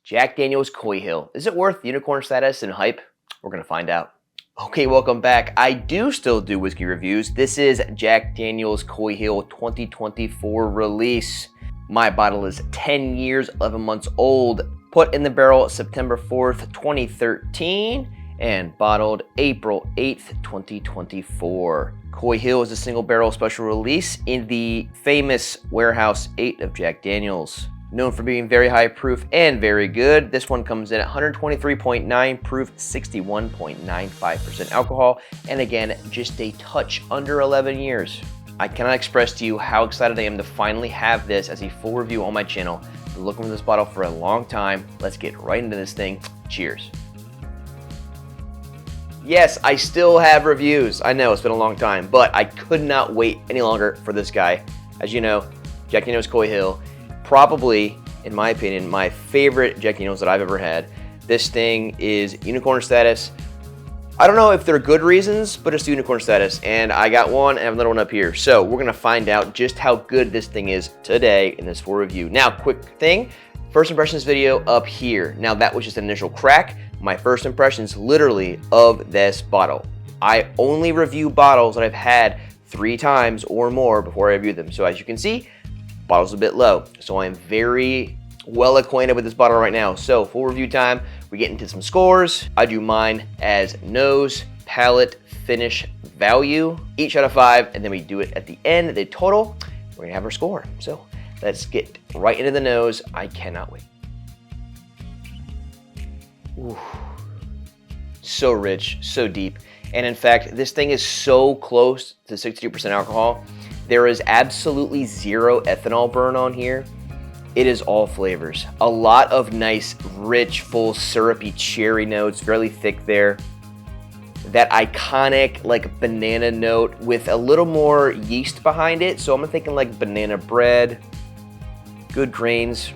Jack Daniel's Coy Hill. Is it worth unicorn status and hype? We're going to find out. Okay, welcome back. I do still do whiskey reviews. This is Jack Daniel's Coy Hill 2024 release. My bottle is 10 years, 11 months old. Put in the barrel September 4th, 2013. And bottled April 8th, 2024. Coy Hill is a single barrel special release in the famous Warehouse 8 of Jack Daniel's. Known for being very high proof and very good. This one comes in at 123.9 proof, 61.95% alcohol, and again, just a touch under 11 years. I cannot express to you how excited I am to finally have this as a full review on my channel. I've been looking for this bottle for a long time. Let's get right into this thing. Cheers. Yes, I still have reviews. I know it's been a long time, but I could not wait any longer for this guy. As you know, Jack Daniel's Coy Hill. Probably, in my opinion, my favorite Jack Daniel's that I've ever had. This thing is unicorn status. I don't know if they're good reasons, but it's unicorn status. And I got one and I have another one up here. So we're gonna find out just how good this thing is today in this full review. Now, quick thing, first impressions video up here. Now that was just an initial crack. My first impressions literally of this bottle. I only review bottles that I've had 3 times or more before I review them. So as you can see, bottle's a bit low, so I'm very well acquainted with this bottle right now. So full review time, we get into some scores. I do mine as nose, palate, finish, value, each out of 5, and then we do it at the end, the total. We're gonna have our score. So let's get right into the nose. I cannot wait. Ooh. So rich, so deep. And in fact, this thing is so close to 62% alcohol. There is absolutely zero ethanol burn on here. It is all flavors. A lot of nice, rich, full, syrupy cherry notes, fairly thick there. That iconic like banana note with a little more yeast behind it. So I'm thinking like banana bread, good grains.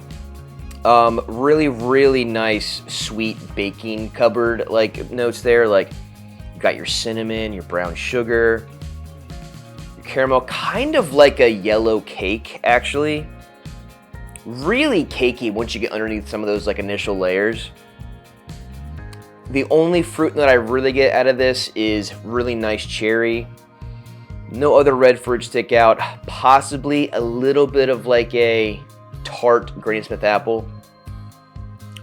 Really, really nice, sweet baking cupboard like notes there. Like you got your cinnamon, your brown sugar, caramel, kind of like a yellow cake, actually. Really cakey once you get underneath some of those like initial layers. The only fruit that I really get out of this is really nice cherry. No other red fruit stick out. Possibly a little bit of like a tart Granny Smith apple.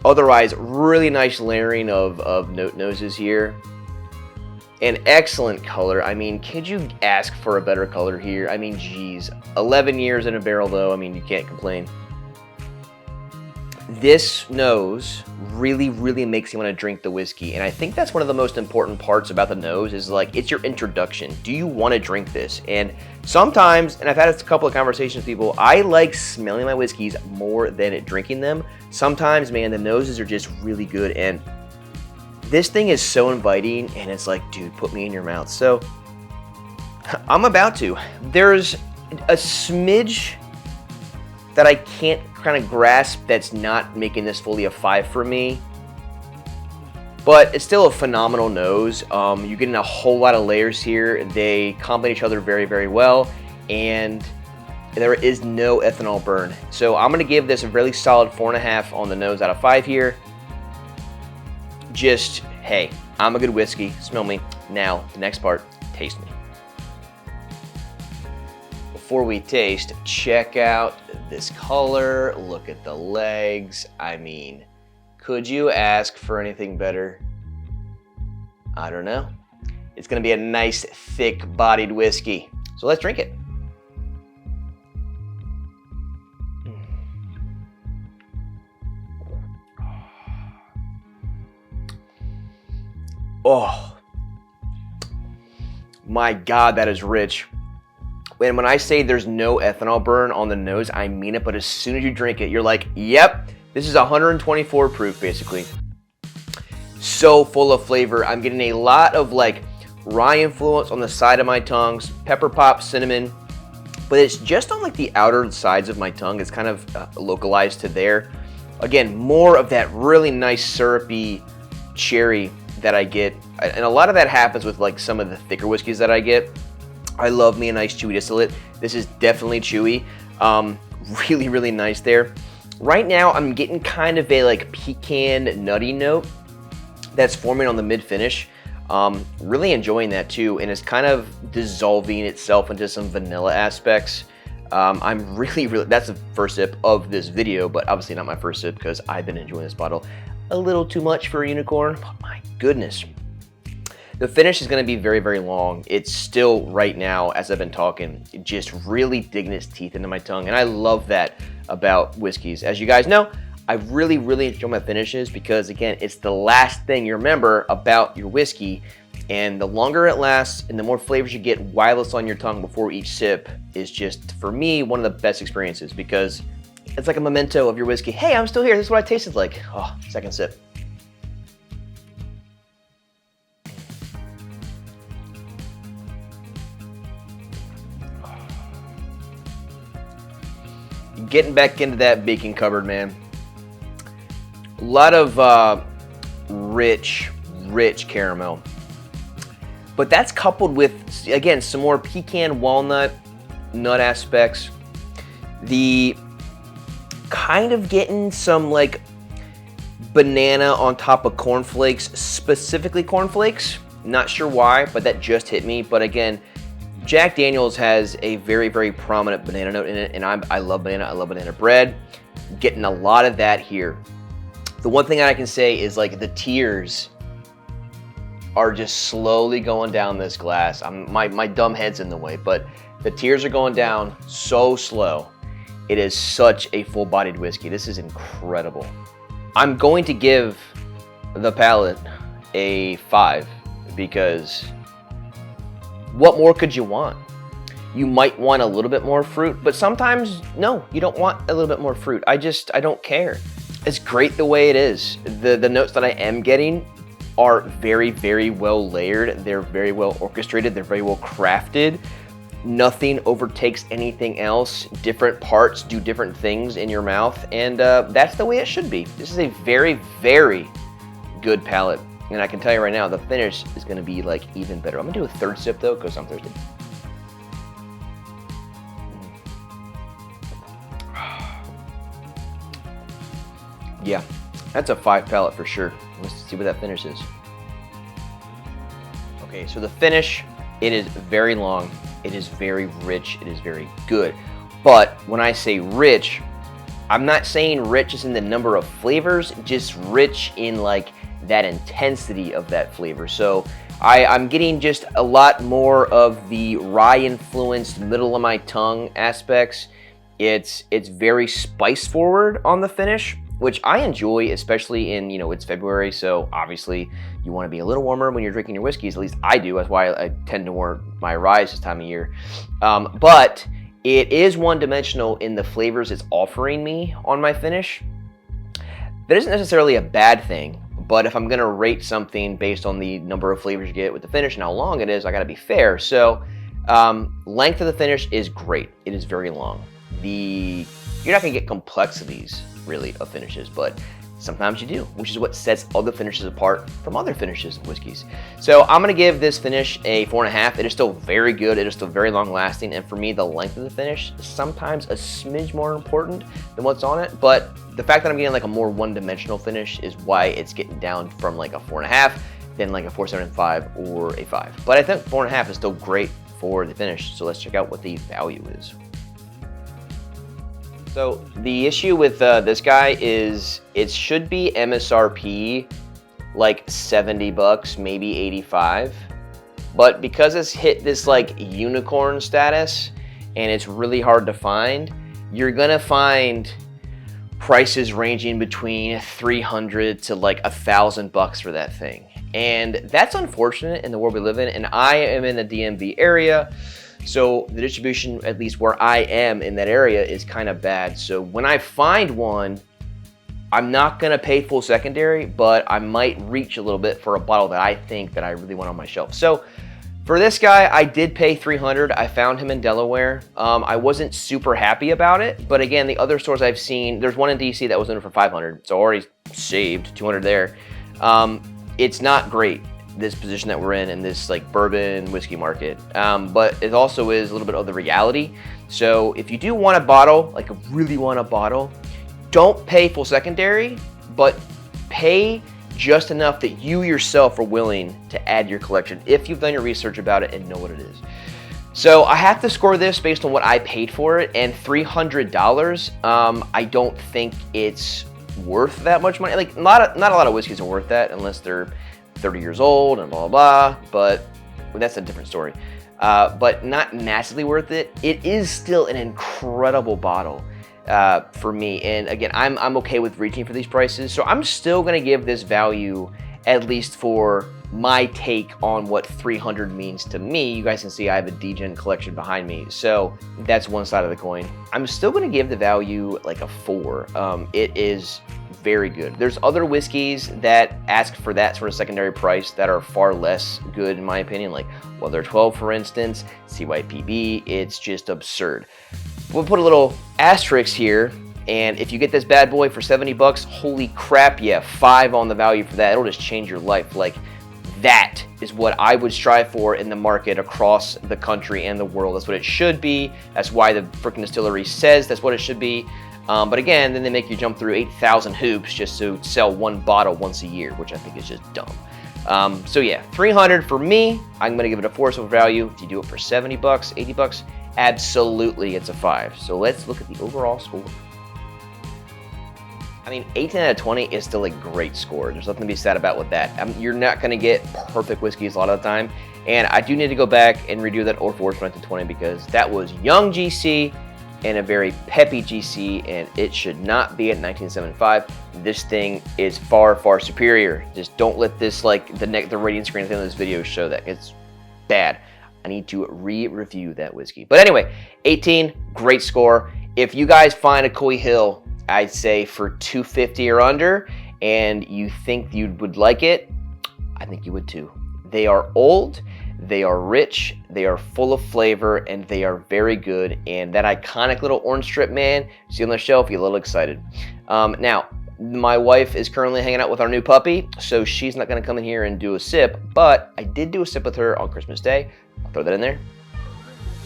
Otherwise, really nice layering of note noses here. An excellent color. I mean, could you ask for a better color here? I mean, geez. 11 years in a barrel, though. I mean, you can't complain. This nose really, really makes you want to drink the whiskey. And I think that's one of the most important parts about the nose is like, it's your introduction. Do you want to drink this? And sometimes, and I've had a couple of conversations with people, I like smelling my whiskeys more than drinking them. Sometimes, man, the noses are just really good. And this thing is so inviting, and it's like, dude, put me in your mouth. So I'm about to. There's a smidge that I can't kind of grasp that's not making this fully a 5 for me. But it's still a phenomenal nose. You're getting a whole lot of layers here. They complement each other very, very well. And there is no ethanol burn. So I'm gonna give this a really solid 4.5 on the nose out of 5 here. Just, hey, I'm a good whiskey, smell me. Now, the next part, taste me. Before we taste, check out this color, look at the legs. I mean, could you ask for anything better? I don't know. It's gonna be a nice, thick-bodied whiskey. So let's drink it. Oh, my God, that is rich. And when I say there's no ethanol burn on the nose, I mean it, but as soon as you drink it, you're like, yep, this is 124 proof, basically. So full of flavor. I'm getting a lot of like rye influence on the side of my tongues, pepper pop, cinnamon, but it's just on like the outer sides of my tongue. It's kind of localized to there. Again, more of that really nice syrupy cherry that I get, and a lot of that happens with like some of the thicker whiskeys that I get. I love me a nice chewy distillate. This is definitely chewy. Really, really nice there. Right now, I'm getting kind of a like pecan nutty note that's forming on the mid finish. Really enjoying that too, and it's kind of dissolving itself into some vanilla aspects. I'm really, that's the first sip of this video, but obviously not my first sip because I've been enjoying this bottle a little too much for a unicorn. But my goodness. The finish is going to be very, very long. It's still right now, as I've been talking, just really digging its teeth into my tongue. And I love that about whiskeys. As you guys know, I really, really enjoy my finishes because, again, it's the last thing you remember about your whiskey. And the longer it lasts and the more flavors you get while it's on your tongue before each sip is just, for me, one of the best experiences because it's like a memento of your whiskey. Hey, I'm still here. This is what I tasted like. Oh, second sip. Getting back into that baking cupboard, man. A lot of rich caramel. But that's coupled with, again, some more pecan walnut nut aspects. The kind of getting some like banana on top of cornflakes, specifically cornflakes. Not sure why, but that just hit me. But again, Jack Daniel's has a very, very prominent banana note in it, and I love banana. I love banana bread. Getting a lot of that here. The one thing that I can say is like the tears are just slowly going down this glass. My dumb head's in the way, but the tears are going down so slow. It is such a full-bodied whiskey. This is incredible. I'm going to give the palate a 5 because what more could you want? You might want a little bit more fruit, but sometimes, no, you don't want a little bit more fruit. I don't care. It's great the way it is. The notes that I am getting are very, very well layered. They're very well orchestrated. They're very well crafted. Nothing overtakes anything else. Different parts do different things in your mouth, and that's the way it should be. This is a very, very good palate. And I can tell you right now, the finish is going to be like even better. I'm going to do a third sip though, because I'm thirsty. Yeah, that's a 5 palate for sure. Let's see what that finish is. Okay, so the finish, it is very long. It is very rich. It is very good. But when I say rich, I'm not saying rich as in the number of flavors, just rich in like that intensity of that flavor. So I'm getting just a lot more of the rye influenced middle of my tongue aspects. It's very spice forward on the finish, which I enjoy, especially in, it's February, so obviously you want to be a little warmer when you're drinking your whiskeys. At least I do. That's why I tend to warm my rye this time of year. But it is one-dimensional in the flavors it's offering me on my finish. That isn't necessarily a bad thing, but if I'm going to rate something based on the number of flavors you get with the finish and how long it is, I got to be fair. So length of the finish is great. It is very long. You're not going to get complexities, really, of finishes, but sometimes you do, which is what sets other finishes apart from other finishes of whiskeys. So I'm going to give this finish a 4.5. It is still very good. It is still very long lasting. And for me, the length of the finish is sometimes a smidge more important than what's on it. But the fact that I'm getting like a more one-dimensional finish is why it's getting down from like a 4.5 than like a 4.75 or a 5. But I think 4.5 is still great for the finish. So let's check out what the value is. So the issue with this guy is it should be MSRP like 70 bucks, maybe 85. But because it's hit this like unicorn status and it's really hard to find, you're gonna find prices ranging between 300 to like $1,000 for that thing. And that's unfortunate in the world we live in. And I am in the DMV area. So the distribution, at least where I am in that area, is kind of bad. So when I find one, I'm not gonna pay full secondary, but I might reach a little bit for a bottle that I think that I really want on my shelf. So for this guy, I did pay $300. I found him in Delaware. I wasn't super happy about it, but again, the other stores I've seen, there's one in DC that was in for $500, so I already saved $200 there. It's not great, this position that we're in this like bourbon whiskey market, but it also is a little bit of the reality. So if you do want a bottle, like really want a bottle, don't pay full secondary, but pay just enough that you yourself are willing to add your collection if you've done your research about it and know what it is. So I have to score this based on what I paid for it, and $300, I don't think it's worth that much money. Like, not a lot of whiskeys are worth that unless they're 30 years old and blah, blah, blah, but that's a different story. But not massively worth it. It is still an incredible bottle for me. And again, I'm okay with reaching for these prices. So I'm still gonna give this value, at least for my take on what 300 means to me. You guys can see I have a DGen collection behind me. So that's one side of the coin. I'm still gonna give the value like a 4. It is very good. There's other whiskeys that ask for that sort of secondary price that are far less good in my opinion, like Weather 12 for instance, CYPB, it's just absurd. We'll put a little asterisk here, and if you get this bad boy for 70 bucks, holy crap, yeah, 5 on the value for that. It'll just change your life. Like, that is what I would strive for in the market across the country and the world. That's what it should be. That's why the freaking distillery says that's what it should be. But again, then they make you jump through 8,000 hoops just to sell one bottle once a year, which I think is just dumb. So yeah, 300 for me. I'm gonna give it a 4 silver value. If you do it for 70 bucks, 80 bucks, absolutely it's a 5. So let's look at the overall score. I mean, 18 out of 20 is still a great score. There's nothing to be sad about with that. You're not gonna get perfect whiskeys a lot of the time. And I do need to go back and redo that Old Forge 1920 because that was young GC and a very peppy GC, and it should not be at 1975. This thing is far, far superior. Just don't let this, like, the rating screen at the end of this video show that. It's bad. I need to re-review that whiskey. But anyway, 18, great score. If you guys find a Coy Hill, I'd say for $250 or under, and you think you would like it, I think you would too. They are old, they are rich, they are full of flavor, and they are very good. And that iconic little orange strip, man, you see on the shelf, you're a little excited. Now, my wife is currently hanging out with our new puppy, so she's not gonna come in here and do a sip, but I did do a sip with her on Christmas Day. I'll throw that in there.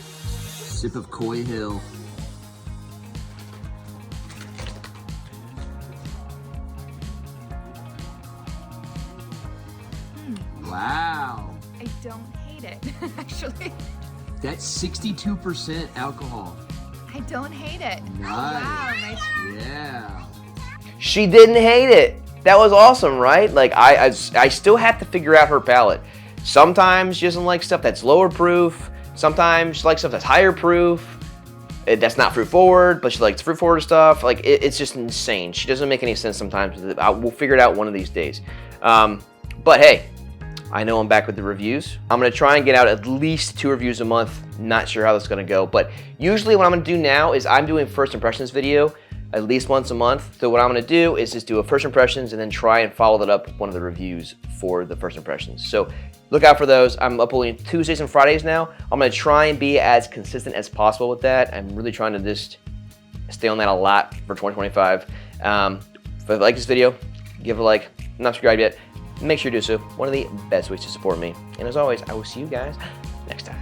Sip of Coy Hill. Wow. I don't hate it, actually. That's 62% alcohol. I don't hate it. Nice. Oh, wow, nice. Yeah. She didn't hate it. That was awesome, right? Like, I still have to figure out her palate. Sometimes she doesn't like stuff that's lower proof. Sometimes she likes stuff that's higher proof. That's not fruit forward, but she likes fruit forward stuff. Like, it's just insane. She doesn't make any sense sometimes. We'll figure it out one of these days. But hey, I know I'm back with the reviews. I'm gonna try and get out at least 2 reviews a month. Not sure how that's gonna go, but usually what I'm gonna do now is I'm doing first impressions video at least once a month. So what I'm gonna do is just do a first impressions and then try and follow that up with one of the reviews for the first impressions. So look out for those. I'm uploading Tuesdays and Fridays now. I'm gonna try and be as consistent as possible with that. I'm really trying to just stay on that a lot for 2025. If you like this video, give it a like. Not subscribed yet, make sure you do so. One of the best ways to support me. And as always, I will see you guys next time.